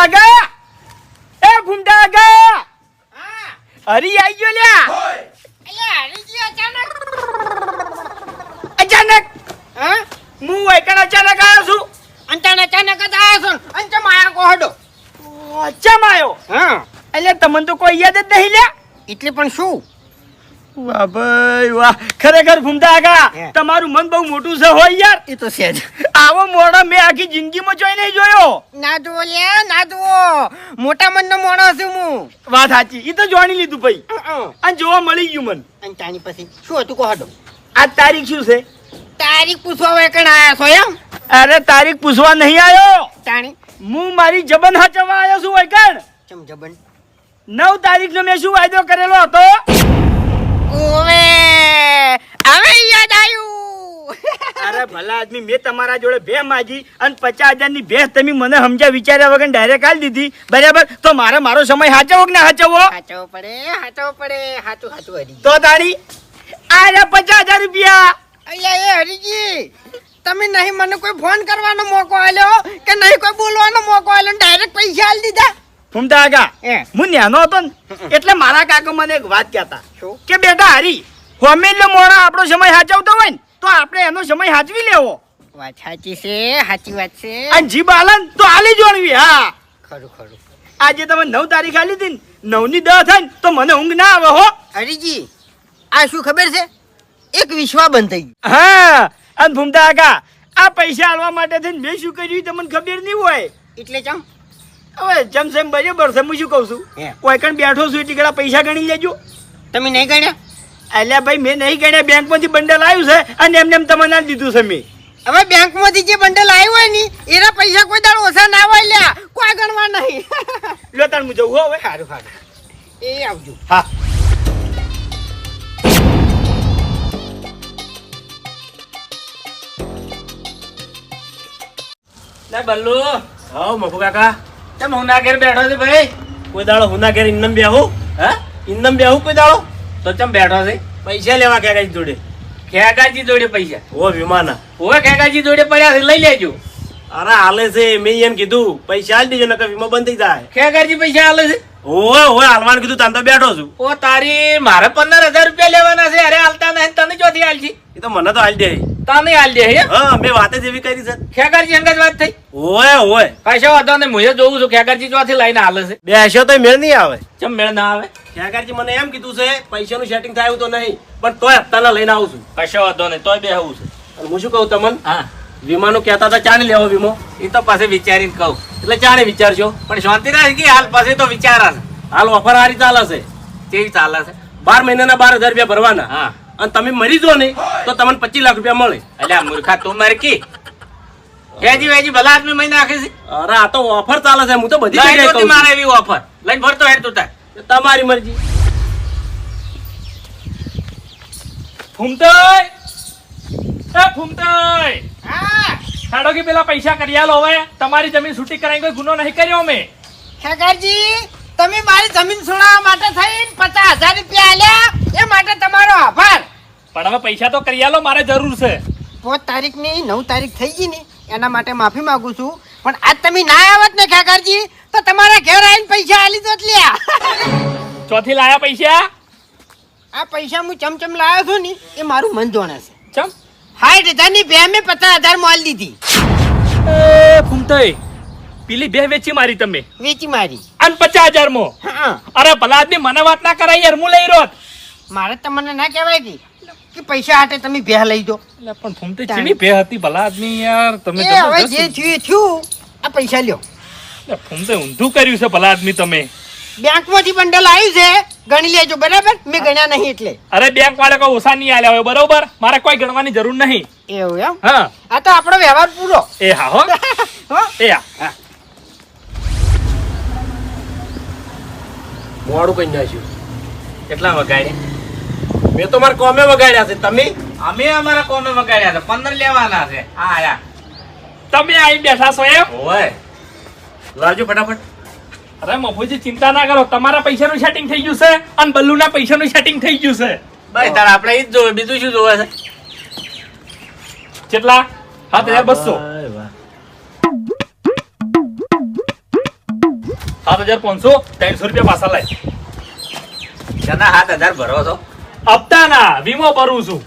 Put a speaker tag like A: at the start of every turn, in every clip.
A: આગા એ ભૂમતા આગા હરી આવી ગયો લ્યા અચાનક
B: હા
A: હું વૈકણ અચાનક આવ્યો છું
B: અચાનક જ આવ્યો છું અંચમ આયા કોહડો
A: અચામ આવ્યો
B: હા
A: એટલે તમને તો કોઈ યાદ જ નહીં લ્યા
B: એટલે પણ શું
A: વાહ ભાઈ વાહ ખરેખર ભૂમતા આગા
B: હે.
A: તમારું મન બહુ મોટું છે હોય યાર
B: એ તો છે જ
A: આવો મોડા મેં આખી જિંદગીમાં જોઈ નહીં જોયો
B: ના જુઓ લે ના જુઓ મોટા મનનો માણસ છું હું
A: વાત સાચી એ તો જાણી લીધું ભાઈ અને જોવા મળી ગયું મન
B: અંચાની પછી શું હતું કોહડો
A: આ તારીખ શું છે
B: તારીખ પૂછવા વેકણ આયા છો એમ
A: અરે તારીખ પૂછવા નહીં આવ્યો
B: તાણી
A: હું મારી જબન હાચવા આવ્યો છું વૈકણ
B: ચમ જબન
A: 9 તારીખનો મેં શું વાયદો કરેલો હતો
B: ઓવે હવે યાદ આવ્યું
A: અરે ભલા આદમી મેં તમારા જોડે ભે માગી અને 50,000 ની ભેંસ તમે મને સમજ્યા વિચાર્યા વગર ડાયરેક્ટ આલી દીધી બરાબર તો મારો સમય હાચવો કે ના હાચવો
B: હાચવો પડે હાચું હરી
A: તો તાણી આ રે 50,000 રૂપિયા
B: અલ્યા એ હરીજી તમે નહીં મને કોઈ ફોન કરવાનો મોકો આલ્યો કે નહીં કોઈ બોલવાનો મોકો આલ્યો ડાયરેક્ટ પૈસા આલી દીધા
A: ફૂમતા આગા
B: હે.
A: હું ન્યાનો હતો ને એટલે મારા કાકા મને એક વાત કહેતા
B: શું?
A: કે બેટા હરી હોમેલ્યો મોડા આપણો સમય હાચવતો હોય ને તો આપણે એનો સમય હાચવી લેવો
B: વાત સાચી છે સાચી વાત છે
A: અને જીભ આલન તો આલી જોડવી હા
B: ખરું
A: આજે તમે 9 તારીખ આલી હતી ને 9 ની 10 થાય ને તો મને ઊંઘ ના આવે હો
B: હરીજી આ શું ખબર છે એક વિશ્વા બંધ થઈ ગયું
A: હા અને ભૂમતા આગા આ પૈસા આલવા માટે થઈને મેં શું કર્યું તમને ખબર નહીં હોય
B: એટલે ચમ
A: હવે જમસેમ બરાબર છે હું શું કહું છું
B: હે.
A: કોઈ કણ બેઠો છું એટલી ઘણા પૈસા ગણી લેજો
B: તમે નહીં ગણ્યા
A: એટલે ભાઈ મેં નહીં ગણ્યા બેંકમાંથી બંડલ આવ્યું છે અને એમને એમ તમને ના દીધું છે મેં
B: હવે બેંકમાંથી જે બંડલ આવ્યું હોય ને એના પૈસા કોઈ દાડ ઓછા ના હોય લ્યા કોઈ ગણવા નહીં
A: લો તાર હું જવું હો હવે
B: સારું એ આવજો
A: હા
C: લે બલ્લુ
D: હા મફુ કાકા
C: કેમ હું ના ઘેર બેઠો છે ભાઈ
D: કોઈ દાડો હુના ઘેર ઇન્નમ બેહું
C: હા
D: ઇન્નમ બેહું કોઈ દાડો
C: તો ચમ બેઠો છે
D: પૈસા લેવા કાકા જોડે
C: ખેગાજી જોડે પૈસા
D: ઓ વિમાના
C: ઓવે ખેગાજી જોડે પડ્યા છે લઈ લેજો
D: અરે હાલે છે મેં એમ કીધું પૈસા આલી દેજો નકર વીમો બંધ થઈ જાય
C: ખેગાજી પૈસા આલે છે
D: ઓય ઓય હાલવાનું કીધું તાન તો બેઠો છું
C: ઓ તારી મારે 15,000 રૂપિયા લેવાના છે અરે હાલતા નહીં તને ચોથી હાલજી
D: એ તો મને તો હાલ દે
C: તને હાલ દે હે
D: હા મેં વાતે જ એવી કરી છે
C: ખેગાજી અંગત વાત થઈ
D: ઓય ઓય
C: કશો વાંધો નહીં હું જોઉં છું ખેગાજી ચોથી લઈને હાલે છે
D: બેસ્યો તો મેળ નહીં આવે
C: ચમ મેળ ના આવે
D: ખેગારજી મને એમ કીધું છે પૈસાનું સેટિંગ થાય એવું તો નહીં પણ તોય હપ્તાના લઈને આવું છું
C: કશો વાંધો નહીં તોય બેહવું છે
D: અને હું શું કહું તમને
C: હા
D: વીમાનું કહેતા હતા ચાને લેવો વીમો
C: એ તો પાસે વિચારીને કહું
D: એટલે ચાને વિચારજો
C: પણ શાંતિ રાખ કે હાલ પાસે તો વિચારા છે
D: હાલ ઓફર હારી ચાલે છે
C: કેવી ચાલે છે
D: 12 મહિનાના 12,000 રૂપિયા ભરવાના
C: હા
D: અને તમે મરી જો ને તો તમને 25 લાખ રૂપિયા મળે
C: અલ્યા મૂર્ખા તું મર કી વેજી વેજી ભલા આદમી મહિને નાખે છે
D: અરે આ તો ઓફર ચાલે છે હું તો બધી
C: લઈ
D: જગ્યાએ
C: તો
D: કહું
C: મારે એવી ઓફર લઈને ભરતો હેડ તું તાર
D: છું. તમારી મરજી
A: ફૂમતાઈ એ ફૂમતાઈ
B: હા
A: સાડો કે પેલા પૈસા કરી આલો હવે તમારી જમીન છૂટી કરાઈ કોઈ ગુનો નહીં કર્યો મેં
B: ખેગારજી તમે મારી જમીન છોડાવવા માટે થઈને 50,000 રૂપિયા આલ્યા એ માટે તમારો આભાર
A: પણ હવે પૈસા તો કરી આલો મારે જરૂર છે
B: 5 તારીખની 9 તારીખ થઈ ગઈ ને એના માટે માફી માંગુ છું પણ આજ તમે ના આવત ને ખેગારજી તો તમારા ઘેર આવીને પૈસા આલી દોત લ્યા
A: ચોથી લાયા પૈસા
B: આ પૈસા હું ચમચમ લાવ્યો છું ને એ મારું મન જોણે છે
A: ચમ
B: 60,000 ની બે મેં 50,000 માં આલી દીધી
A: એ ફૂમતાઈ પેલી બે વેચી મારી તમે
B: વેચી મારી
A: અને 50,000 માં
B: હા
A: અરે ભલા આદમી મને વાત ના કરાય યાર હું લઈ રોત
B: મારે તમને ના કહેવાય કે પૈસા હાટે તમે ભેહ લઈ દો
A: એટલે પણ ફૂમતાઈ ચીની બે હતી ભલા આદમી યાર તમે
B: એ હવે જે થયું એ થયું આ પૈસા લ્યો
A: ફૂમતાઈ ઊંધું કર્યું છે ભલા આદમી તમે
B: બેંક માંથી બંડલ આવ્યું છે ગણી લેજો બરાબર મેં ગણ્યા નહીં એટલે
A: અરે બેંક વાળા કોઈ ઓછા નહીં આલ્યા હોય બરોબર મારે કોઈ ગણવાની જરૂર નહીં
B: એવું એમ
A: હા
B: આ તો આપણો વ્યવહાર પૂરો
A: એ હા હો
B: હો
A: એ હા
D: મોડું કઈ નાખ્યું
C: કેટલા વગાડ્યા
D: મેં તો મારા કોમે વગાડ્યા છે તમે
C: અમે અમારા કોમે વગાડ્યા છે 15 લેવાના છે આ આયા
A: તમે અહીં બેઠા છો એમ
C: ઓય
D: લાવજો ફટાફટ
A: અરે મફુજી ચિંતા ના કરો તમારા પૈસાનું સેટિંગ થઈ ગયું છે અને બલ્લુના પૈસાનું સેટિંગ થઈ ગયું છે
C: ભાઈ તાર આપણે ઈ જ જોવે બીજું શું જોવે છે
A: કેટલા 7,200
E: 7,500 300 રૂપિયા પાછા લાય.
C: તેના 7,000 ભરો છો
E: હપ્તાના વીમો ભરું છું.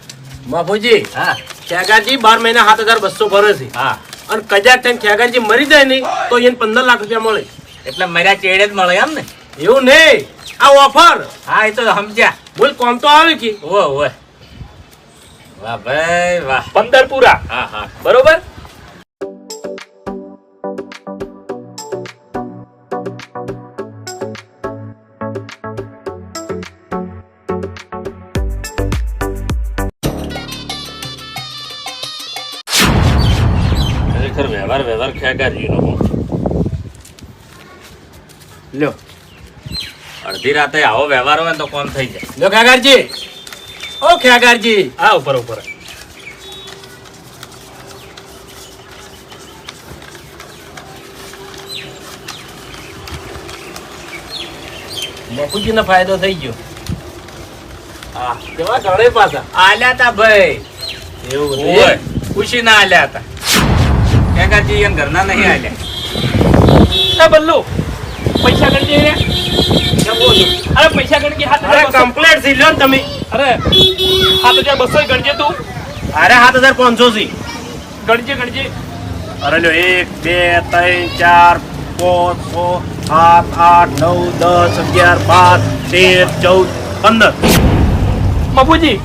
D: બાપુજી
C: હા
D: ખેગારજી 12 મહિના 7,200 ભરે છે
C: હા
D: અને કદાચ થઈને ખેગારજી મરી જાય નહીં તો એને 15 લાખ રૂપિયા મળે.
C: એટલે મર્યા ચેડે જ મળે એમ ને
D: એવું નહીં, આ ઓફર
C: હા એ તો સમજ્યા
D: બોલ કોમ તો આવે કે
C: ઓય વાહ ભાઈ વાહ
E: 15 પૂરા.
C: હા હા
E: બરોબર.
C: ખરેખર વ્યવહાર ખેગારજીનો
E: લ્યો
C: અડધી રાતે આવો વ્યવહાર હોય ને તો કોમ થઈ જાય.
D: લો ખેગારજી, ઓ ખેગારજી,
E: હા ઉપર ઉપર.
D: બાપુજીને ફાયદો થઈ ગયો. હા કેવા ગણે પાછા
C: આલ્યા તા ભાઈ
D: એવું બધું
C: ઓય
D: એમ?
C: ખુશી ના આલ્યા હતા ખેગારજી એમ ઘરના નહીં આલ્યા.
E: એ બલ્લુ પૈસા ગણજે રે.
D: કેમ બોલો?
E: અરે પૈસા ગણજે.
D: અરે કમ્પ્લેટ છે લ્યો ને તમે.
E: અરે 7,200 ગણજે તું.
D: અરે 7,500 છે.
E: ગણજે.
D: અરે લ્યો 1 2 3 4 5 6 7 8 9 10 11 12 13 14 15.
E: બાપુજી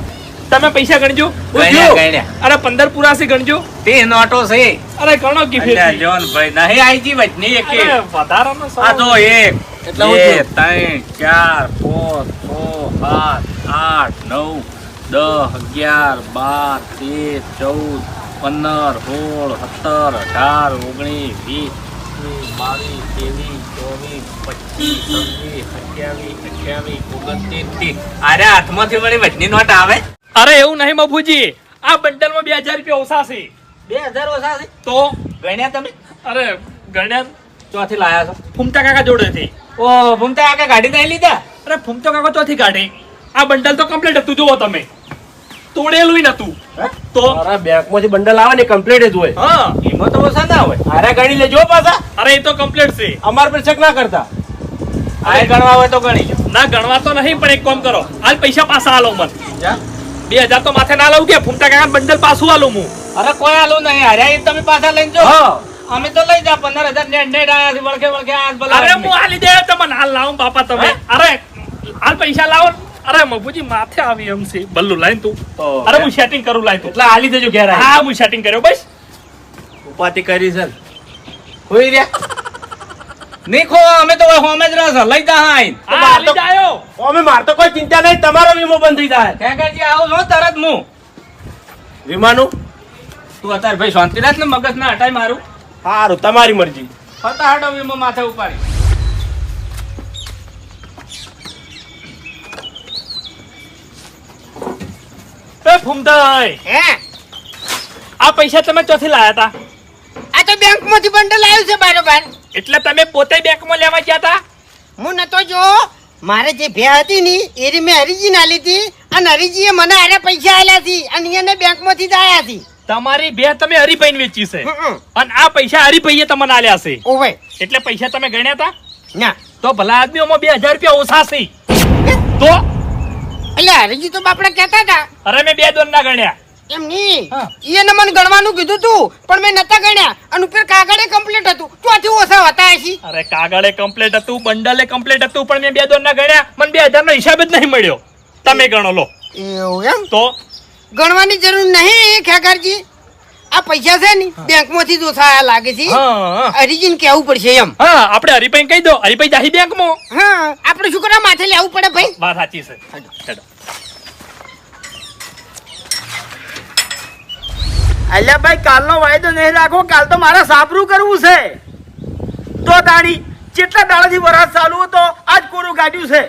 E: તમે પૈસા ગણજો.
C: ગણ્યા.
E: અરે 15 પૂરા છે ગણજો.
C: તે નોટો છે
E: અરે ગણો કે ફેર.
C: અલ્યા જોન ભાઈ નહીં આઈ જી વચની એક
E: અરે વધારાનો
C: આ તો 1
D: એટલે હું
C: 2 3 4 5 6 7 8 9 10 11 12 13 14 15 અરે હાથમાંથી વળી વચની નોટ આવે
E: અરે એવું નહીં બાપુજી, આ બંડલમાં 2,000 રૂપિયા ઓછા છે.
C: 2000 ઓછા છે
E: તો
C: ગણ્યા તમે
E: અરે ગણ્યા
C: ચોથી લાયા છો
E: ફૂમતા કાકા જોડેથી.
C: ઓ ભૂમતા કાકા ગાડી નહીં લીધા
E: અરે ફૂમતો કાકા ચોથી કાઢી. આ બંડલ તો કમ્પ્લીટ હતું, જુઓ તમે. તોડેલું નતું. તો
D: અરે બેંકમાંથી બંડલ આવે ને કમ્પ્લીટ જ હોય.
E: હા
C: એમાં તો ઓછા ના હોય
D: અરે ગણી લેજો પાછા.
E: અરે એ તો કમ્પ્લીટ છે.
D: અમાર પર શક ના કરતા.
C: આ ગણવા હોય તો ગણી લો
E: ના ગણવા તો નહીં, પણ એક કામ કરો, હાલ પૈસા પાછા આલો મન.
C: જા.
E: 2,000 તો માથે ના લાવું કે ફૂમતા કાકા બંડલ પાછું આલું હું.
C: અરે કોઈ આલું નહીં હાર્યા એ તમે પાછા લઈને જો
D: હા.
C: અમે તો લઈ જા 15,000 નેટ આયા છે વળખે આ ભલા
E: અરે હું હાલી દે તમને હાલ લાવું બાપા તમે. અરે હાલ પૈસા લાવો ને. અરે મફુજી માથે આવી એમ છે. બલ્લુ લાઈન તું.
D: તો
E: અરે હું સેટિંગ કરું લાઈન તું.
D: એટલે હાલી દેજો ઘેર આવીને.
E: હા હું સેટિંગ કર્યો બસ.
D: ઉપાધિ કરી છે ને.
C: હોઈ રહ્યા નહીં ખો અમે તો હોમે જ રહો લઈ જા આઈન
E: હા હાલી જાયો.
D: અમે માર તો કોઈ ચિંતા નહીં, તમારો વીમો બંધ થઈ જાય.
C: ખેગાજી આવું છો તરત હું
D: વીમાનું
C: તું અત્યારે ભાઈ શાંતિ રાખ ને મગજ ના હટાય મારું
D: સારું, તમારી મરજી.
C: ફટા હટો વીમો માથે ઉપાડી
E: એ ફૂમતાઈ,
B: હે
E: આ પૈસા તમે ચોથી લાયા હતા?
B: આ તો બેંકમાંથી બંડલ આવ્યું છે બારોબાર.
E: એટલે તમે પોતે બેંકમાં લેવા ગયા હતા?
B: હું નતો જો, મારે જે ભે હતી ને એ મેં હરીજીને આલી હતી અને હરીજીએ મને આરે પૈસા આલ્યા હતી અને એને બેંકમાંથી જ આયા હતી.
E: તમારી બે તમે હરીભાઈને વેચી છે
B: હમ.
E: અને આ પૈસા હરીભાઈએ તમને આલ્યા છે.
B: ઓવે
E: એટલે પૈસા તમે ગણ્યા હતા?
B: ના
E: તો ભલા આદમીઓમાં 2,000 રૂપિયા ઓછા છે. તો
B: એટલે હરીજી તો બાપડા કહેતા હતા
E: અરે મેં 2 દોન ના ગણ્યા.
B: એમ નહીં,
E: હા.
B: એને મને ગણવાનું કીધું તું પણ મેં નતા ગણ્યા અને ઉપર કાગળે કમ્પ્લીટ હતું, ચોથી ઓછા હતા હશે.
E: અરે કાગળે કમ્પ્લીટ હતું, બંડલે કમ્પ્લીટ હતું, પણ મેં 2 દોન ના ગણ્યા. મને 2,000 નો હિસાબ જ નહીં મળ્યો. તમે ગણો લો.
B: એવું એમ?
E: તો
B: ગણવાની જરૂર નહીં ખેગારજી, આ પૈસા છે ને બેંકમાંથી જ ઓછા આયા લાગે છે.
E: હા
B: હરીજીને કહેવું પડશે એમ.
E: હા આપણે હરીભાઈ કહી દો, હરીભાઈ જાહી બેંકમાં.
B: હા આપણે શું કરવા માથે લેવું પડે ભાઈ?
E: વાત સાચી છે. હેડો.
A: અલ્યા ભાઈ કાલનો વાયદો નહીં રાખો, કાલ તો મારે સાબરું કરવું છે. તો તાણી કેટલા દાડાથી વરસાદ ચાલુ હતો, આજ કોરું કાઢ્યું છે.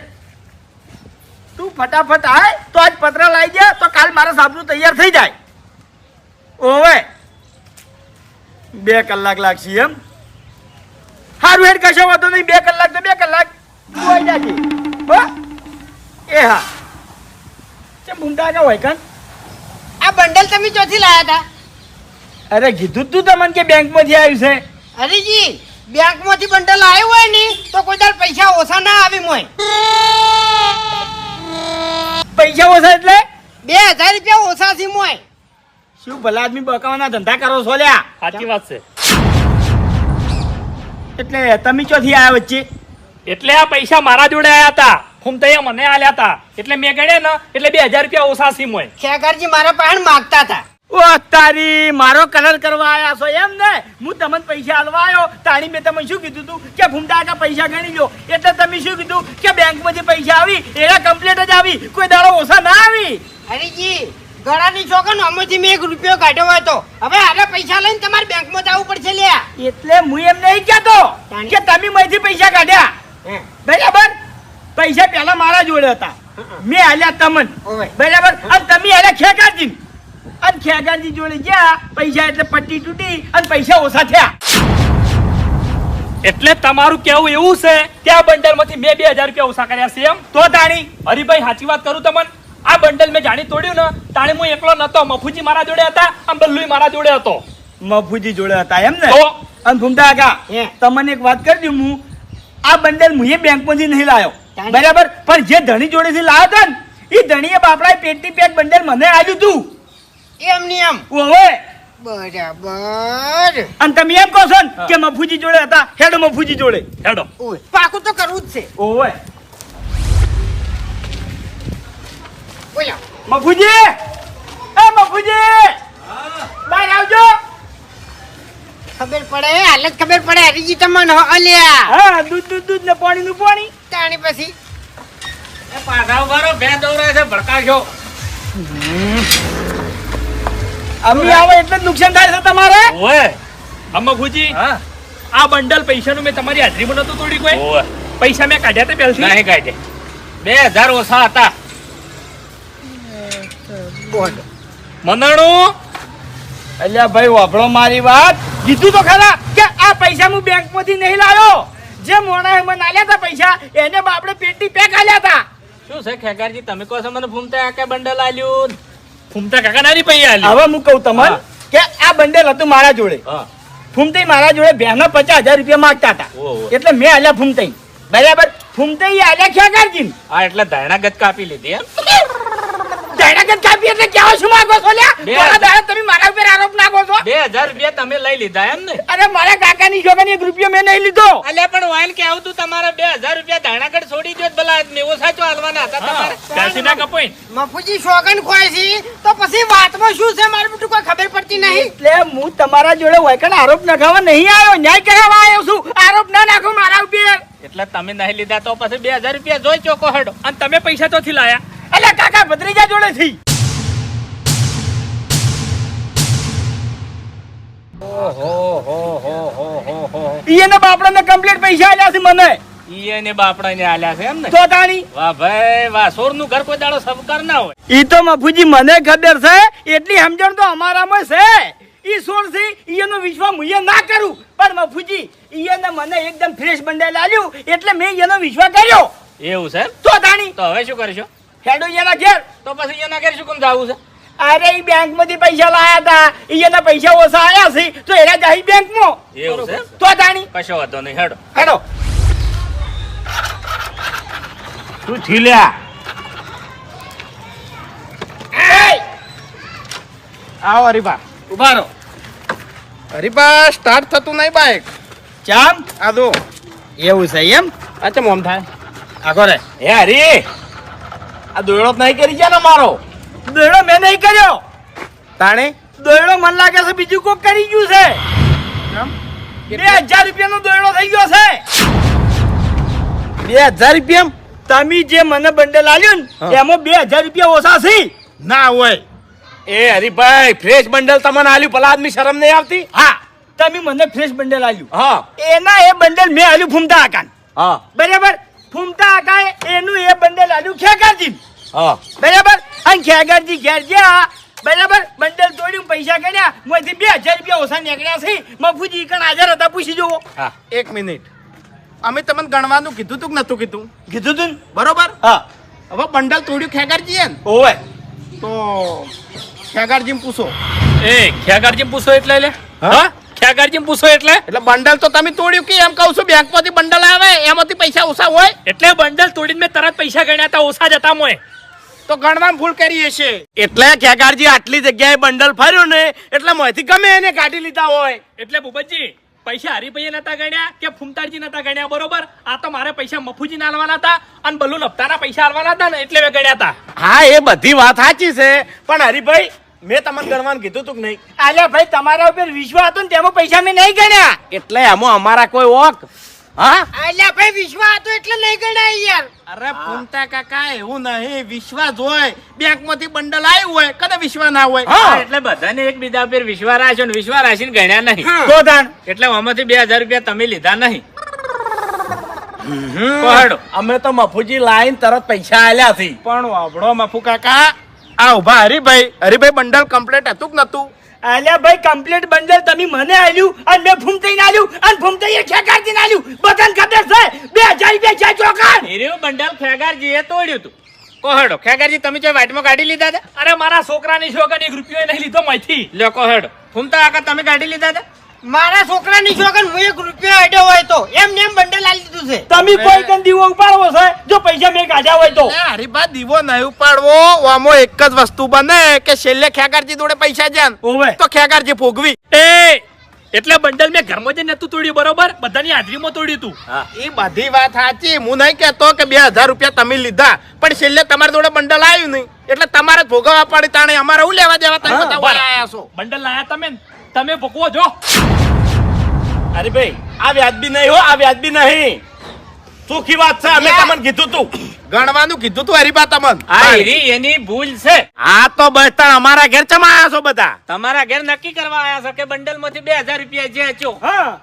A: તું ફટાફટ આય તો આજ પત્ર લાવી દે તો કાલ મારે સાબરું તૈયાર થઈ જાય. ઓવે 2 કલાક લાગશે એમ? હારું હેડ કશો વાંધો નહીં, 2 કલાક તો 2 કલાક જોઈ જાજે. હો એ હા ચમ ભૂમતા કે હોય કાન?
B: આ બંડલ તમે ચોથી લાયા હતા?
A: અરે કીધું તું તમને કે બેંકમાંથી આવ્યું છે.
B: હરીજી બેંકમાંથી બંડલ આવ્યું હોય ને તો કોઈ દાડ પૈસા ઓછા ના આવે મોય.
A: પૈસા ઓછા એટલે
B: 2000 રૂપિયા ઓછા છે મોય.
A: શું ભલા આદમી બકાવાના ધંધા કરો છો લ્યા?
E: સાચી વાત છે.
A: એટલે તમે ચોથી આયા વચ્ચે?
E: એટલે આ પૈસા મારા જોડે આયા હતા, ફૂમતાઈએ મને આલ્યા હતા, એટલે મેં ગણ્યા ને એટલે 2000 રૂપિયા ઓછા છે મોય.
B: ખેગારજી મારા પાસે માંગતા હતા.
A: ઓ તારી મારો કલર કરવા આયા છો એમ ને? હું તમને પૈસા આલવા આવ્યો તાણી મેં તમને શું કીધું તું કે ફૂમતા કાકા પૈસા ગણી લો, એટલે તમે શું કીધું કે બેંકમાંથી પૈસા આવી એના કમ્પ્લીટ જ આવી, કોઈ દાડો ઓછા ના આવી.
B: હરીજી ગળાની ચોકન આમાંથી મેં 1 રૂપિયો કાઢ્યો હોય તો હવે આને પૈસા લઈને તમારે બેંકમાં જવું પડશે લ્યા.
A: એટલે હું એમ નહીં કહેતો કે તમે મયથી પૈસા કાઢ્યા, બરાબર? પૈસા પહેલા મારા જોડે હતા, મેં આલ્યા તમને,
B: ઓવે.
A: બરાબર? અને તમે આલ્યા ખેગારજી, અને ખેગારજી જોડે ગયા પૈસા એટલે પટ્ટી તૂટી અને પૈસા ઓછા થયા.
E: એટલે તમારું કેવું એવું છે કે આ બંડલ માંથી મેં 2000 રૂપિયા ઓછા કર્યા છે એમ?
A: તો તાણી
E: હરીભાઈ સાચી વાત કરું તમને, આ બંડલ મેં જાણી તોડ્યું ને તાણે હું એકલો નતો, મફુજી મારા જોડે હતા અને બલ્લુય મારા જોડે હતો.
A: મફુજી જોડે હતા એમ ને?
E: તો
A: અને ફૂમતા કાકા
B: હે.
A: તમને એક વાત કરી દઉં, હું આ બંડલ મુએ બેંકમાંથી નહીં લાવ્યો,
B: તાણી?
A: બરાબર? પણ જે ધણી જોડેથી લાવ્યો હતા ને એ ધણીએ બાપડાએ પેટી પેક બંડલ મને આલ્યું તું.
B: એમ ની એમ.
A: ઓવે.
B: બરાબર.
A: અને તમે એમ કહો છો ને કે મફુજી જોડે હતા, હેડો મફુજી જોડે.
E: હેડો.
B: ઓય પાકું તો કરવું જ છે.
A: ઓવે.
B: બોલો.
A: મફુજી, એ મફુજી, બહાર આવજો.
B: ખબર પડે હાલ જ ખબર પડે હરીજી તમને અલ્યા
A: હા, દૂધ દૂધ દૂધ ને પાણી નું પાણી.
B: તાણી પછી
C: પાછા ઉભારો ભેં દોરાય છે ભડકાશો.
A: અમે આવે એટલે જ નુકસાન થાય છે તમારે.
E: ઓય મફુજી,
C: હા
E: આ બંડલ પૈસાનું મેં તમારી હાજરીમાં નતું તોડ્યું કોઈ?
C: ઓવે
E: પૈસા મેં કાઢ્યા તે પહેલથી.
C: નહીં કાઢે 2000 ઓછા હતા.
B: બોલો.
E: મનાણું
A: અલ્યા ભાઈ વાપરો મારી વાત, કીધું તો ખરા કે આ પૈસા હું બેંકમાંથી નહીં લાવ્યો. જે મોણાએ મને આલ્યા હતા પૈસા એને બાપડે પેટી પેક આલ્યા હતા.
C: શું છે ખેગારજી, તમે કહો છો મને ફૂમતા કે બંડલ આલ્યું?
E: ફૂમતા કાકા નારી પૈયા આલી.
A: હવે હું કહું તમને
C: હા.
A: કે આ બંડલ હતું મારા જોડે,
C: હા
A: ફૂમતાઈ મારા જોડે બેના 50,000 રૂપિયા માંગતા હતા,
C: ઓહો.
A: એટલે મેં આલ્યા ફૂમતાઈ, બરાબર? ફૂમતાઈ આલ્યા ખેગારજી.
C: આ એટલે ધારણા ગત કાપી લીધી એમ?
A: જાણગત કાપી એટલે કેવા શું માંગો છો લ્યા?
C: બે.
A: મારા દાડા તમે મારા ઉપર આરોપ નાખો છો.
C: 2000 રૂપિયા તમે લઈ લીધા એમ ને?
A: અરે મારા કાકાની છોકરાની 1 રૂપિયો મેં નહીં લીધો.
C: અલ્યા પણ વાયલ કે આવું તું તમારા 2000 રૂપિયા ધારણાગઢ છોડી દો ભલા આદમી, ઓછા ચો હાલવાના હતા તમારે.
E: ત્યાંથી ના કપાય ને.
B: મફુજી શોગન ખોય છે તો પછી વાતમાં શું છે મારું બધું કોઈ ખબર પડતી નહીં.
A: એટલે હું તમારા જોડે વૈકણ આરોપ નખાવા નહીં આવ્યો, ન્યાય કરાવવા આવ્યો છું. આરોપ ના નાખો મારા ઉપર.
C: એટલે તમે નહીં લીધા તો પછી 2000 રૂપિયા જોઈ ચોકો હેડો.
E: અને તમે પૈસા તોથી લાયા?
A: એટલે કાકા ભત્રીજા જોડે થી. એને બાપડાને કમ્પ્લીટ પૈસા આલ્યા છે મને.
C: ઈ એને બાપડાને આલ્યા છે એમ ને?
A: તો તાણી
C: વાહ ભાઈ વાહ, સોરનું ઘર કોઈ દાડો સબકાર ના હોય.
A: ઈ તો મફુજી મને ખબર છે, એટલી સમજણ તો અમારામાં છે. ઈ સોર છે ઈનો વિશ્વાસ હું ના કરું, પણ મફુજી ઈને મને એકદમ ફ્રેશ બંડલ આલ્યું એટલે મેં એનો વિશ્વાસ કર્યો.
C: એવું છે એમ?
A: તો તાણી
C: તો હવે શું કરશો?
A: હેડો એના ઘેર.
C: તો પછી એના ઘેર શું કામ જવું છે?
A: અરે ઈ બેંક માંથી પૈસા લાયા હતા, એના પૈસા ઓછા આયા છે તો એના જાહી બેંક માં.
C: એવું છે એમ?
A: તો તાણી
C: કશો વાંધો નહીં હેડો.
A: હેડો.
D: તું છીલ્યા
F: આવો હરીબા.
A: ઉભા રહો.
F: હરીબા સ્ટાર્ટ થતું નહીં બાઈક.
A: ચામ
F: આ જો
A: એવું છે એમ?
F: આ ચમ ઓમ થાય.
A: આખો રે
D: હે હરી, આ દોયડો જ નહીં કરી ગયા ને મારો?
A: દોયડો મેં નહીં કર્યો.
F: તાણે
A: દોયડો મને લાગે છે બીજું કોક કરી ગયું છે. 2000 રૂપિયાનો દોયડો થઈ ગયો છે.
F: 2000 રૂપિયા
A: તમે જે મને બંડલ આલ્યું ને એમાં 2000 રૂપિયા ઓછા છે.
F: ના હોય.
D: એ હરીભાઈ, ફ્રેશ બંડલ તમને આલ્યું, ભલા આદમી શરમ નહીં આવતી?
A: હા, તમે મને ફ્રેશ બંડલ આલ્યું,
D: હા
A: એના એ બંડલ મેં આલ્યું ફૂમતા આકાન,
D: હા
A: બરાબર? ફૂમતા આકાએ એનું એ બંડલ આલ્યું ખેગારજી,
D: હા
A: બરાબર? અને ખેગારજી ઘેર ગયા, બરાબર? બંડલ તોડ્યું, પૈસા કર્યા, મોંથી 2000 રૂપિયા ઓછા નીકળ્યા છે. મફુજી કણ હાજર હતા, પૂછી જુઓ.
D: હા
F: 1 મિનિટ. અમે તમને ગણવાનું કીધું તું કે નતું કીધું?
A: કીધું તું ને?
F: બરોબર.
A: હા.
F: હવે બંડલ તોડ્યું ખેગારજીએ ને
A: ઓવે.
F: તો ખેગારજીને પૂછો.
E: એ ખેગારજી પૂછો એટલે લે.
F: હા?
E: ખેગારજી પૂછો એટલે
F: બંડલ તો તમે તોડ્યું કે એમ કહું છું બેંકમાંથી બંડલ આવે એમાંથી પૈસા ઓછા હોય
E: એટલે બંડલ તોડીને મેં તરત પૈસા ગણ્યા હતા, ઓછા જતા મોય.
F: તો ગણવામાં ભૂલ કરી હશે.
A: એટલે ખેગારજી આટલી જગ્યાએ બંડલ ફર્યું ને એટલે મોંથી ગમે એને કાઢી લીધા હોય.
E: એટલે ભૂપતજી પૈસા હરીભાઈએ નતા ગણ્યા કે ફૂમતાડજી નતા ગણ્યા, બરોબર? આ તો મારે પૈસા મફુજી ના આલવાના હતા અને બલ્લુ નફતાના પૈસા આલવાના હતા ને એટલે મેં ગણ્યા હતા.
A: હા એ બધી વાત સાચી છે, પણ હરીભાઈ મેં તમને ગણવાનું કીધું તું કે નહીં? અલ્યા ભાઈ તમારા ઉપર વિશ્વાસ હતો ને તેમાં પૈસા મેં નહીં ગણ્યા, એટલે એમાં અમારા કોઈ ઓક. હા
B: અલ્યા ભાઈ વિશ્વાસ હતો એટલે નહીં ગણાય યાર.
F: અરે ફૂમતા કાકા એવું નહીં, વિશ્વાસ હોય બેંકમાંથી બંડલ આવ્યું હોય કદા વિશ્વાસ ના હોય.
C: હા, એટલે બધાને એકબીજા ઉપર વિશ્વાસ રાખ્યો ને વિશ્વાસ રાખીને ગણ્યા નહીં.
A: તો તાણ
C: એટલે આમાંથી 2000 રૂપિયા તમે લીધા નહીં. પહોંચો.
A: અમે તો મફુજી લાઈન તરત પૈસા આલ્યા થી.
F: પણ વાબડો મફુ કાકા આ ઉભા હરીભાઈ બંડલ કમ્પ્લીટ હતું કે નતું?
A: અલ્યા ભાઈ કમ્પ્લીટ બંડલ તમે મને આલ્યું અને મેં ફૂમતાઈને આલ્યું અને ફૂમતાઈએ ખેગારજીને આલ્યું. બધાને ખબર છે 2000 રૂપિયા છે ચોકાન.
C: હીરો બંડલ ખેગારજીએ તોડ્યું હતું. કોહડો ખેગારજી તમે જો વાટમાં કાઢી લીધા હતા?
E: અરે મારા છોકરાની શોકન 1 રૂપિયો નહીં લીધો માંથી.
C: લ્યો કોહડો. ફૂમતા કાકા તમે કાઢી લીધા હતા?
B: મારા છોકરાની શોખન હું 1 રૂપિયો અડ્યો હોય તો એમ ને એમ બંડલ આલી દીધું છે.
A: તમે કોઈ કન દીવો ઉપાડવો છે જો પૈસા મેં કાઢ્યા હોય તો?
F: હરીભા દીવો નહીં ઉપાડવો, આમાં એક જ વસ્તુ બને કે છેલ્લે ખેગારજી જોડે પૈસા જાય
A: ઓવે
F: તો ખેગારજી ભોગવી.
E: એ એટલે બંડલ મેં ઘરમાં જઈને નતું તોડ્યું, બરોબર? બધાની હાજરીમાં તોડ્યું તું.
F: એ બધી વાત સાચી, હું નહીં કહેતો કે 2000 રૂપિયા તમે લીધા, પણ છેલ્લે તમારા જોડે બંડલ આવ્યું નહીં એટલે તમારે જ ભોગવવા પડે. તાણે અમારે હું લેવા દેવા તમે બધા
E: બરાબર.
F: આયા છો.
E: બંડલ લાયા તમે ને, તમે ભોગવો જો.
A: અરે ભાઈ આ વ્યાજબી નહીં હો, આ વ્યાજબી નહીં. સુખી વાત છે, અમે તમને કીધું તું.
F: ગણવાનું કીધું તું હરીબા તમને.
C: આ હીરી એની ભૂલ છે.
A: હા તો બસ અમારા ઘેર ચમ આયા છો બધા?
C: તમારા ઘેર નક્કી કરવા આવ્યા છો કે બંડલ માંથી 2000 રૂપિયા જે છો.
A: હા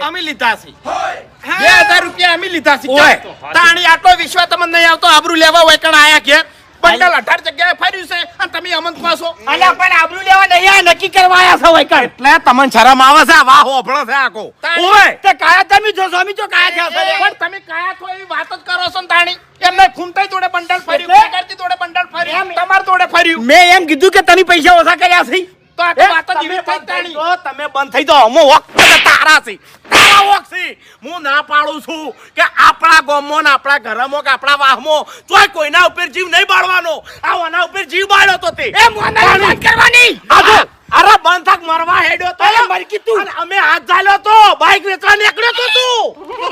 F: અમે લીધા છે 2000 રૂપિયા અમે લીધા છે.
A: ઓય.
F: તાણી આટલો વિશ્વાસ તમને નહીં આવતો આબરૂ લેવા હોય કણ આયા ઘેર બંડલ 18 જગ્યાએ ફર્યું છે અને તમે અમન પાછો
A: અલ્યા પણ આબરૂ લેવા નહીં આયા, નક્કી કરવા આયા છો વૈકણ. એટલે તમને શરમ આવે છે? વાહ હોભળો છે આખો. ઓય તે કાયા તમે જો સ્વામી જો કાયા છે
F: પણ તમે કયા છો એવી વાત જ કરો છો ને તાણી. એમને ફૂમતાઈ જોડે બંડલ ફર્યું,
A: એટલે?
F: ખેગારજી જોડે બંડલ ફર્યું, તમાર જોડે ફર્યું.
A: મેં એમ કીધું કે તમે પૈસા ઓછા કર્યા છે.
F: તો આખી વાત જ એવી થઈ તાણી.
A: તમે બંધ થઈ જાઓ. અમો વોક તારા છે, તારા વોક છે. હું ના પાડું છું કે આપણા ગામમાં ને આપણા ઘરમાં કે આપણા વાહમાં તોય કોઈના ઉપર જીવ નહીં બાળવાનો. આના ઉપર જીવ બાળ્યો તો તે એ મોના વાત કરવાની. અરે બંધ થાક, મરવા હેડ્યો તો મરી કીધું. અને અમે હાથ ઝાલ્યો તો બાઈક વેચવા નીકળ્યો તો તું.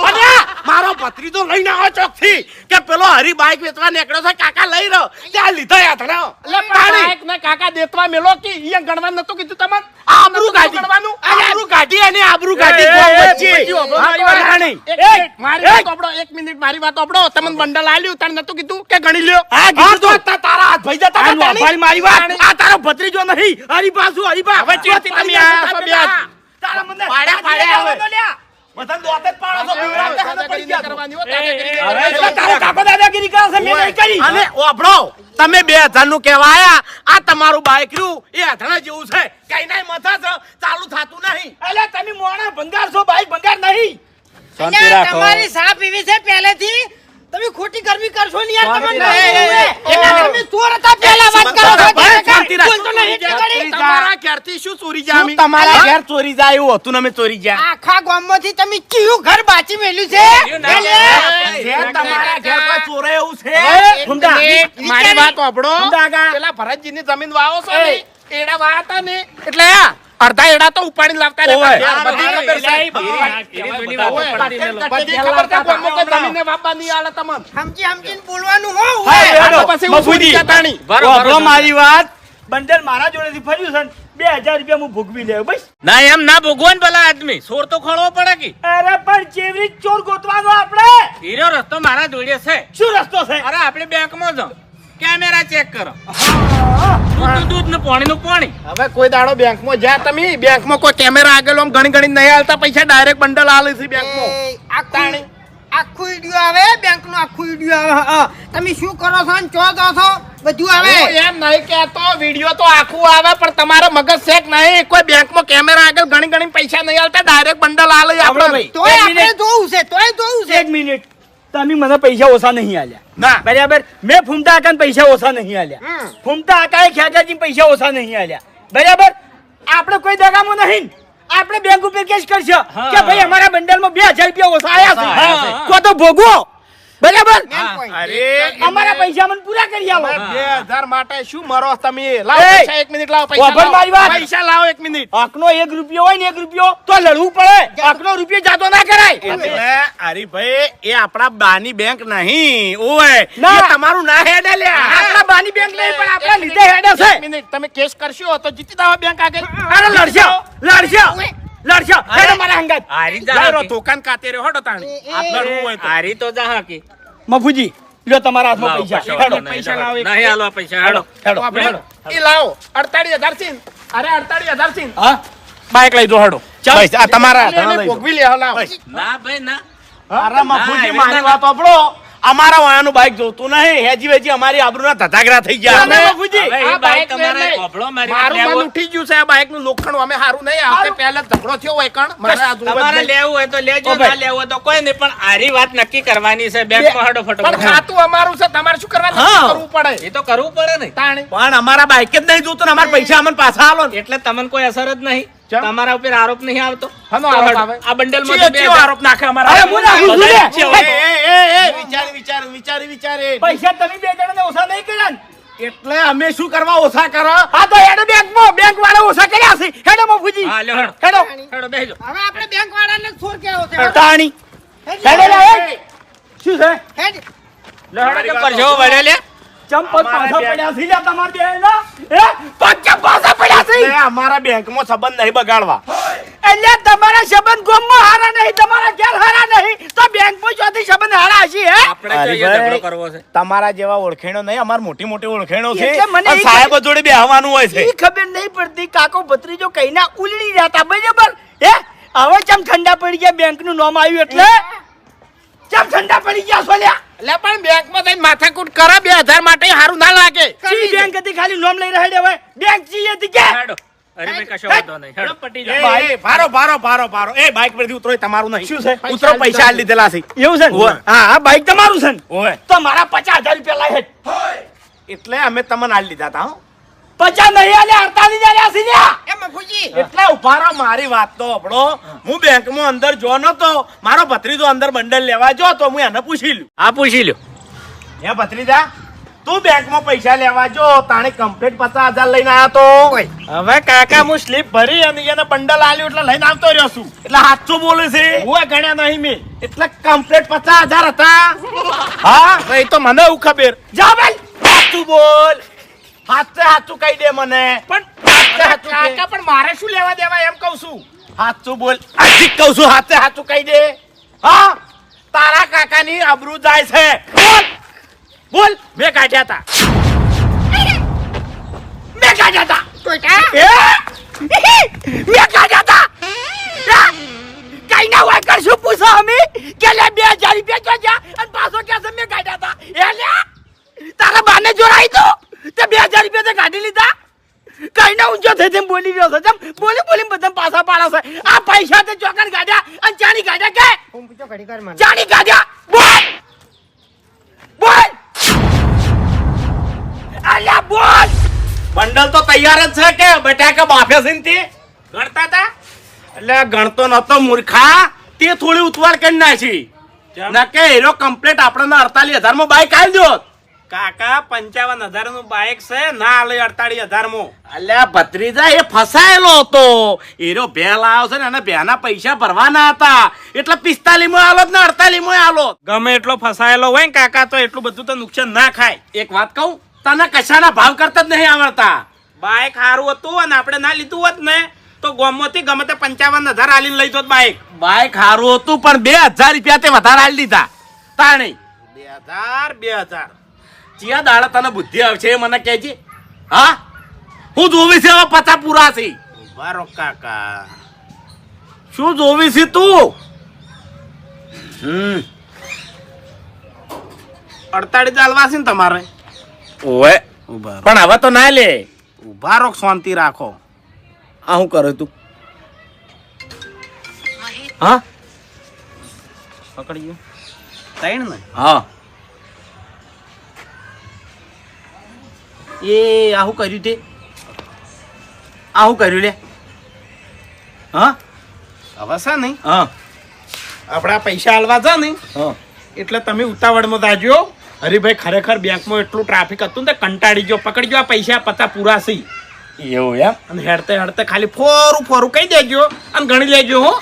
A: અને મારો ભત્રીજો લઈને આવ્યો ચોકથી કે પેલો હરી બાઈક વેચવા નીકળ્યો છે, કાકા લઈ રહ્યો ત્યાં લીધા યાત્રા.
F: એટલે બાઈક ને કાકા દેતવા મેલો કે ઈયા ગણવાનું નતું કીધું તમને?
A: આબરૂ કાઢી
F: ગણવાનું
A: આબરૂ કાઢી અને આબરૂ કાઢી ગામ વચ્ચે.
F: મારી
A: હા,
F: વાત
A: નહીં.
F: મારી વાત સાંભળો, 1 મિનિટ મારી વાત સાંભળો. તમને બંડલ આલ્યું તારે નતું કીધું કે ગણી લ્યો?
A: હા, કીધું તો.
F: તારા હાથ ભાઈ જતા
A: આ
F: હતા તાણી.
A: નોફારી મારી વાત. આ તારો ભત્રીજો નહીં, હરીબા છું, હરીબા.
F: હવે ચેતથી તમે આયા છો બે હાથ.
A: તારા મને
F: પાડ્યા, પાડ્યા હવે.
A: બધાને દોત જ પાડો છો, બીવડાવતા હાથે પડી ગયા છો.
F: કરવાની હો, દાદાગીરી
E: હવે
F: કરવાની.
A: એટલે તારો કાકો દાદાગીરી કરે છે, મેં નહીં કરી.
F: અને
A: ઓભળો, તમે 2000 નું કહેવા આયા, આ તમારું બાઈક રહ્યું એ આધણા જેવું છે, કઈ નાય મથા છે, ચાલુ થાતું નહીં. એટલે તમે મોણા ભંગાર છો, બાઈક ભંગાર નહીં.
C: શાંતિ
B: અલ્યા,
C: રાખો.
B: તમારી સાપ એવી છે પહેલેથી તમે ખોટી ગરમી કરશો ને યાર. તમને
F: શાંતિ.
B: એના તમે ચોર હતા પહેલા વાત કરો છો.
A: ભાઈ, શાંતિ રાખ.
B: બોલતો નહીં કે ગણી.
F: તમારા ઘેરથી શું ચોરી જાય
A: શું તમારા ઘેર ચોરી જાય એવું હતું ને અમે ચોરી ગયા?
B: આખા ગામમાંથી તમે કયું ઘર બાચી મેલ્યું છે?
A: ઘેર તમારા ઘેર કોઈ ચોરે એવું છે?
F: એક
A: ફૂમતા.
F: મિનિટ, મારી વાત સાંભળો.
A: ફૂમતા કાકા.
F: પેલા ભરતજીની જમીન વાવો છો ને,
A: એ.
F: એડા વાવતા ને એટલે અડધા એડા તો ઉપાડીને લાવતા
A: ઓવે.
F: રહેતા. બધી ખબર છે.
E: હીરી વાતો
F: ઓવે.
E: પડી મેલો.
F: બધી ખબર છે, ગામમાં કોઈ જમીનને વાવવા નહીં આલે તમને.
B: સમજીને બોલવાનું હો.
A: હા,
B: ઓય.
A: હેડો.
F: આ તો પછી હું
A: મફુજી.
F: ચોરી કરતાની.
A: વાપરો મારી વાત. બંદર મારા જોડેથી ફર્યું છે ને 2000 રૂપિયા હું ભોગવી લેવું બસ.
C: ના એમ ના ભોગવાન પેલા આદમી સોર તો ખોળવો પડે કે.
A: અરે પણ ચેવરી ચોર ગોતવાનો આપણે.
C: હીરો રસ્તો મારા જોડે છે.
A: શું રસ્તો છે?
C: અરે આપણે બેંકમાં જાઓ, કેમેરા ચેક કરો. દૂધ ને પાણી નું પાણી.
F: હવે કોઈ દાડો બેંકમાં જ્યાં તમે બેંકમાં કોઈ કેમેરા આગળ આમ ગણી ગણી નહીં હાલતા પૈસા ડાયરેક્ટ બંડલ આલે છે બેંકમાં.
B: એ, આખું વિડિયો આવે બેંકનું આખું વિડિયો આવે. હા. તમે શું કરો છો ને ચો દો છો બધું
F: હું
B: આવે.
F: એમ નહીં કહેતો વિડિયો તો આખું આવે પણ તમારો મગજ શેક નહીં. કોઈ બેંકમાં કેમેરા આગળ ગણી ગણી પૈસા નહીં હાલતા ડાયરેક્ટ બંડલ આલે આપણે
A: ભાઈ.
B: તોય
A: એક
B: આપણે
A: મિનિટ.
B: જોવું છે તોય જોવું છે.
A: એક મિનિટ. તમે મને પૈસા ઓછા નહીં આલ્યા.
F: ના
A: બરાબર. મેં ફૂમતા આકાને પૈસા ઓછા નહીં આલ્યા. ફૂમતા આકાએ ખેગાજી પૈસા ઓછા નહીં આલ્યા. બરાબર. આપણે કોઈ દગામાં નહીં. આપણે બેંક ઉપર કેસ કરશો
C: હા.
A: કે ભાઈ અમારા બંડલમાં 2000 રૂપિયા ઓછા આયા
C: આયા
A: છે
C: છે.
A: તો તો ભોગવો બરાબર
B: Main point.
F: અરે
A: અમારા પૈસા મને પૂરા કરી આલો
F: 2000 માટે શું મરો તમે? લાવો
A: એ!
F: પૈસા, 1 મિનિટ લાવો પૈસા.
A: વાપર મારી વાત.
F: લાવો. પૈસા લાવો 1 મિનિટ.
A: હકનો 1 રૂપિયો હોય ને 1 રૂપિયો તો લડવું પડે હકનો રૂપિયો જાતો ના કરાય
F: એટલે હરીભાઈ એ આપણા બાની બેંક નહીં ઓય
A: ના.
F: એ તમારું ના હેડે લ્યા.
A: આપણા બાની બેંક નહીં પણ આપણા લીધે હેડે છે
F: 1 મિનિટ તમે કેસ કરશો તો જીતી દાવા બેંક આગળ.
A: અરે લડશો હેડો મારા હંગાત
C: હારી
F: લાવો
C: જા
F: રો, દુકાન કાતે રહ્યો હટો તાણી. આ લડવું હોય તો.
C: હારી તો જા કે
A: મફુજી લ્યો તમારા હાથમાં
C: લાવો,
A: પૈસા
C: કશો
A: હેડો
C: વાંધો નહીં,
F: પૈસા લાવો એક.
C: નહીં હાલો પૈસા હેડો
A: હેડો
F: તો આપણે એ લાવો 48000 થી. અરે 48000 થી.
A: હા
F: બાઈક લઈ જો હડો.
A: ચાલ.
F: પૈસા આ તમારા
A: ચાલ,
F: તમે
A: લઈ જો.
F: ભોગવી લે લાવો.
C: ના ભાઈ ના
F: અરે મફુજી
C: ના,
F: મારી
C: એવી
F: વાત સાંભળો. અમારા વાયાનું બાઈક જોતું નહીં હેજી વેજી અમારી આબરૂના ધધાગરા થઈ ગયા.
A: તમે
F: અમે-
A: મફુજી
C: હવે એ
F: આ
C: બાઈક
F: બાઈક
C: તમારે
F: લઈને
C: ઓભળો મારી
F: મારું
C: વાત
F: મન
C: લેવું.
F: ઉઠી ગયું છે આ બાઈક નું લોખંડ અમે હારું નહીં આવતે પહેલા જ ઝઘડો થયો હોય કણ મારે આ જોવું જ
C: તમારે
F: નહીં.
C: લેવું હોય તો લેજો
A: ઓ ભાઈ.
C: ના લેવું હોય તો કોઈ નહીં પણ આરી વાત નક્કી કરવાની છે બેંકમાં હડો
F: પણ
C: ફટો
F: ખાતું અમારું છે તમારે શું કરવાનું
A: હા.
F: કરવું પડે
C: એ તો કરવું પડે ને
F: તાણી
A: પણ અમારા બાઈક જ નહીં જોતું ને અમારા પૈસા અમને પાછા આલો ને
C: એટલે તમને કોઈ અસર જ નહીં
F: ચમ?
C: તમારા ઉપર આરોપ નહીં આવતો
F: શાનો
C: તો
F: આરોપ
C: હડો.
F: આવે?
C: આ બંડલ
F: ચિયો ચિયો આરોપ નાખે અમારા
A: અરે હું નાખું છું
C: બધા
A: લે.
C: છે,
F: વિચારી વિચારી વિચારી વિચારી
A: પૈસા તમે બે જણાને ઓછા નહીં કર્યા ને
F: એટલે અમે શું કરવા ઓછા કરો
A: હા તો હેડો બેંકમાં બેંક વાળા ઓછા કર્યા છે હેડો મફુજી
C: હા લ્યો હડો
A: હેડો
C: હડો બેસજો
B: હવે આપણે બેંક વાળાને છોર કેવો છે
A: તાણી
B: હેડ,
A: હેડો લે હેડ. શું છે
B: હેડ.
C: લ્યો હડો કે પરસેવો વળ્યો લે
A: ચંપલ પાછા પડ્યા છે લ્યા તમારા બેયના. પગ પાછા પડ્યા છે
F: એટલે અમારા બેંકમાં સંબંધ નહીં બગાડવા
A: એટલે તમારા સંબંધ ગામમાં હારા નહીં તમારા ઘેર હારા નહીં તો બેંકમાં ચોથી સંબંધ હારા હશે હે
C: આપણે તો અહીંયા
F: હરીભાઈ,
C: ઝઘડો કરવો છે
F: તમારા જેવા ઓળખેણો નહીં અમાર મોટી મોટી ઓળખેણો છે
A: એટલે મને
F: અને
A: એ
F: સાહેબ જોડે બેહવાનું હોય છે
A: ઈ ખબર નહીં પડતી કાકો ભત્રીજો કઈના ઉલડી રહ્યા બરાબર હે હવે ચમ ઠંડા પડી ગયા બેંક નું નામ આવ્યું એટલે ચમ ઠંડા પડી ગયા છો લ્યા
F: એટલે પણ બેંકમાં જઈને માથાકૂટ કરે 2000 માટે હારું ના લાગે
A: ચી બેંક હતી ખાલી નામ લઈ રહ્યા હવે બેંક ચી હતી કે
C: હેડો અરે ભાઈ કશો વાંધો નહીં હેડો પટી
F: એ,
C: જાય
F: એ, ભારો ભારો ભારો ભારો એ બાઈક પરથી ઉતરો તમારું નહીં
A: શું છે?
F: ઉતરો પૈસા આલી દીધેલા છે
A: એવું છે ને
F: ઓવે.
A: હા હા બાઈક તમારું છે ને
F: ઓય
A: તો મારા 50000 રૂપિયા લાય
F: એટલે અમે તમને આલી દીધા તા હો
A: 50 નહીં આલે 48 આલ્યા છે લ્યા
B: એ મફુજી
F: એટલે ઉભા રહો મારી વાત તો આપણો હું બેંકમાં અંદર જો નતો મારો ભત્રીજો અંદર બંડલ લેવા જો તો હું એને પૂછી લ્યું
C: આ પૂછી લ્યો
F: હે ભત્રીજા તું બેંકમાં પૈસા લેવા જો તાણે કમ્પ્લીટ 50000 લઈને આવ્યો તો હવે કાકા હું સ્લીપ ભરી અને એને બંડલ આલ્યું એટલે લઈને આવતો રહ્યો છું એટલે સાચું બોલે છે હું ગણ્યા નહીં મેં એટલે કમ્પ્લીટ 50000 હતા હા એ તો મને એવું ખબર જા ભાઈ સાચું બોલ સાચું કહી દે મને પણ કાકા પણ મારે શું લેવા દેવા એમ કહું છું સાચું બોલ આજી કહું છું સાચું કહી દે હા તારા કાકાની આબરૂ જાય છે બોલ બોલ મેં કાઢ્યા હતા મેં કાઢ્યા હતા
B: ટોટા
A: મેં કાઢ્યા હતા કઈ ના હોય કરશું પૂછો અમે કે લે 2000 રૂપિયા જો જા અને પાછો કે છે મેં કાઢ્યા હતા એ લે તારા બાને જોરાઈ તો તે 2000 રૂપિયા તે કાઢી લીધા કઈ ના ઊંચો થઈ તેમ બોલી રહ્યો છે તેમ બોલી બધા પાછા પાડે છે આ પૈસા તે ચોકન કાઢ્યા અને ચાની કાઢ્યા કે
B: હું પૂછો ઘડી કર મને
A: ચાની કાઢ્યા બોલ બોલ અલ્યા બોલ
F: બંડલ તો તૈયાર જ છે કે બટાકા બાફે છે ને તે ગણતા હતા એટલે ગણતો નતો મૂર્ખા તે થોડી ઉતવાળ કરી નાખી ના કે હીરો કમ્પ્લીટ આપણને 48000 માં બાઈક આલી દો કાકા 55000 નું બાઈક છે ના આલે 48000 માં અલ્યા ભત્રીજા એ ફસાયેલો હતો હીરો ભેલ આવ્યો છે ને એને ભેના પૈસા ભરવાના હતા એટલે 45 માં આલો ને 48 માં આલો ગમે એટલો ફસાયેલો હોય ને કાકા તો એટલું બધું તો નુકસાન ના ખાય એક વાત કહું તને કશાના ભાવ કરતા જ નહીં આવડતા બાઈક સારું હતું અને આપણે ના લીધું હોત ને તો ગોમમાંથી ગમે તે 55000 આલીને લઈ જોત બાઈક સારું હતું પણ 2000 રૂપિયા તે વધારે આલી દીધા તાણી 2000 ચિયા દાડા તને બુદ્ધિ આવશે એ મને કહેજે હા હું જોવી છે હવે 50 પૂરા છે ઉભા કાકા શું જોવી છે તું 48 આલવા છે ને તમારે ઓવે પણ હવે તો ના લે ઉભા રહો શાંતિ રાખો આ શું કરે તું હા પકડી ગયો ત્રણ ને હા એ આ શું કર્યું તે આ શું કર્યું લે હા હવે છે નહીં
A: હા
F: આપણા પૈસા હાલવા છે ને
A: હા
F: એટલે તમે ઉતાવળમાં જાજો. હરીભાઈ ખરેખર બેંકમાં એટલું ટ્રાફિક હતું ને તે કંટાળી ગયો. પકડજો આ પૈસા પતા પૂરા છે
A: એવું એમ
F: અને હેડતે હેડતે ખાલી ફોરું ફોરું કહી દેજો અને ગણી લેજો હો.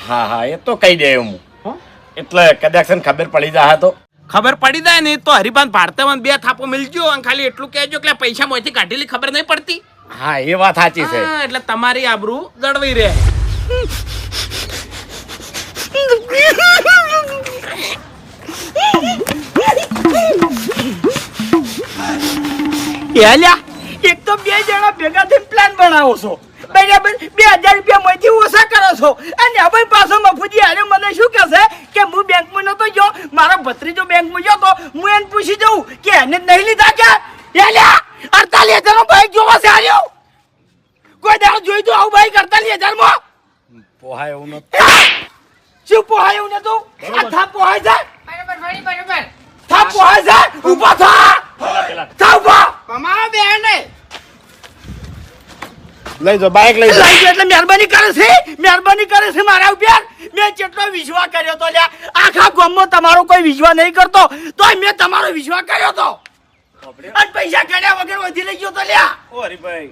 A: હા હા એ તો કહી દે હું
F: હો?
A: એટલે કદાચ છે ને ખબર પડી જાય તો
F: ખબર પડી જાય ને તો હરિભાન ભારતે બે થાપો મિલજો અને ખાલી એટલું કહેજો કે પૈસા મોંથી કાઢેલી ખબર નહીં પડતી.
A: હા એ વાત સાચી છે.
F: હા, એટલે તમારી આબરૂ જળવાઈ રહે.
A: યાલ્યા એક તો બે જણા ભેગા થઈને પ્લાન બનાવો છો બરાબર 2000 રૂપિયા માંથી ઓછા કરો છો અને હવે પાછો મફુજી આરે મને શું કહેશે કે હું બેંકમાં નતો ગયો મારો ભત્રીજો બેંકમાં ગયો તો હું એને પૂછી જઉં કે એને જ નહીં લીધા કે યાલ્યા 48,000 નો બાઈક જોવા છે આર્યો કોઈ દાડો જોઈ તો આવું બાઈક 48,000 માં પોહાય એવું નથી શું પોહાય એવું નતું આ થા પોહાય જાય
B: બરોબર
A: થા પોહાય જાય ઊભા થા થા ઊભા
B: કમાવા બેહે ને
F: લઈ જાઓ બાઈક લઈ જાઓ.
A: લઈ ગયો એટલે મહેરબાની કરે છે મારા ઉપર મેં કેટલો વિશ્વાસ કર્યો તો લ્યા આખા ગામમાં તમારો કોઈ વિશ્વાસ નહીં કરતો તોય મેં તમારો વિશ્વાસ કર્યો તો અને પૈસા કાઢ્યા વગર વધી લઈ ગયો તો લ્યા
F: ઓ હરીભાઈ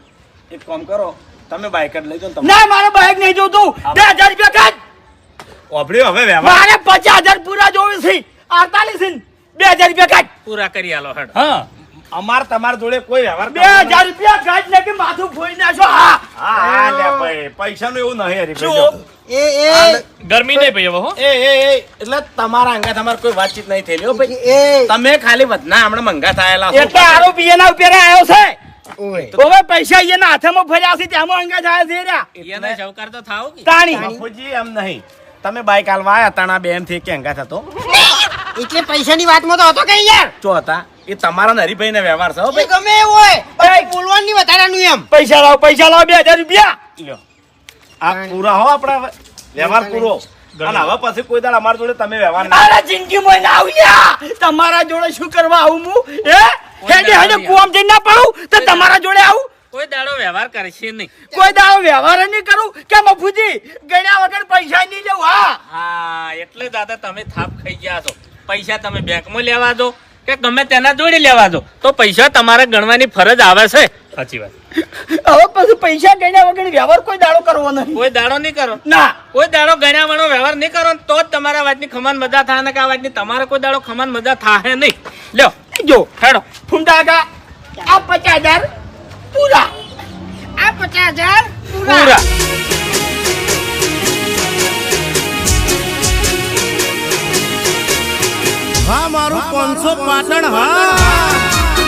F: એક કામ કરો તમે બાઈક જ લઈ જાઓ ને તમે.
A: ના મારે બાઈક નહીં જોતું 2000 રૂપિયા કાઢ
F: ઓભળ્યો હવે વ્યવહાર.
A: મારે 50,000 પૂરા જોવે છે 48 2000 રૂપિયા કાઢ
E: પૂરા કરી આલો હેડ.
F: હા અમાર તમાર જોડે કોઈ વ્યવહાર
A: 2000 રૂપિયા કાઢ ને કે માથું ફોડી નાખો હા
F: હા લે ભાઈ પૈસાનું એવું નહીં હરીભાઈ.
A: શું?
F: જો.
E: ગરમી નહીં ભાઈ હવે હો.
F: એ એટલે તમારા અંગા તમારે કોઈ વાતચીત નહીં થયેલી હો ભાઈ.
B: એ
F: તમે ખાલી વધના હમણાં મંગા થયેલા છો.
A: એટલે આરોપી એના ઉપર આવ્યો છે
B: ઓય
A: હવે પૈસા એના હાથમાં ફર્યા છે તેમાં અંગા થાય છે રહ્યા
E: એને સહકાર તો થાવ કે
A: તાણી
F: બાપુજી એમ નહીં તમે બાઈક હાલવા આયા તાણા બેન થી કે અંગા થતો
B: એટલે પૈસાની વાતમાં તો હતો કે યાર
F: ચો હતા એ તમારા ને હરીભાઈ ને વ્યવહાર છે હો
B: એ
F: ભાઈ.
B: ગમે એવું હોય પણ બોલવાની વધારાનું એમ
A: પૈસા લાવો 2000 રૂપિયા
F: લ્યો. આ પૂરા હો આપણા હવે. વ્યવહાર પૂરો અને હવે પછી કોઈ દાડ અમારા જોડે તમે વ્યવહાર ના
A: મારા જિંદગીમાં ના આવ્યા તમારા જોડે શું કરવા આવું હું હેડે હેડે કુવામ જઈને ના પડું તો તમારા જોડે આવું
E: કોઈ દાડો વ્યવહાર કરશે નહીં.
A: કોઈ દાડો વ્યવહાર જ નહીં કરું કે મફુજી ગણ્યા વગર પૈસા નહીં લેવું હા
E: હા એટલે દાદા તમે થાપ ખાઈ ગયા છો. પૈસા તમે બેંકમાં લેવા દો કે ગમે તેના જોડે લેવા દો તો પૈસા તમારે ગણવાની ફરજ આવે છે. સાચી વાત.
A: હવે પછી પૈસા ગણ્યા વગર વ્યવહાર કોઈ દાડો કરવો નહીં
E: કોઈ દાડો નહીં કરો.
A: ના
E: કોઈ દાડો ગણ્યા વાળો વ્યવહાર નહીં કરો ને તો જ તમારા વાતની ખમાન મજા થાય ને કે આ વાતની તમારે કોઈ દાડો ખમાન મજા થાય નહીં. લ્યો
A: જો
E: હેડો.
A: ફૂંડા કા આ 50,000 પૂરા
B: આ 50,000
E: પૂરા.
G: હા મારું 500 પાટણ હા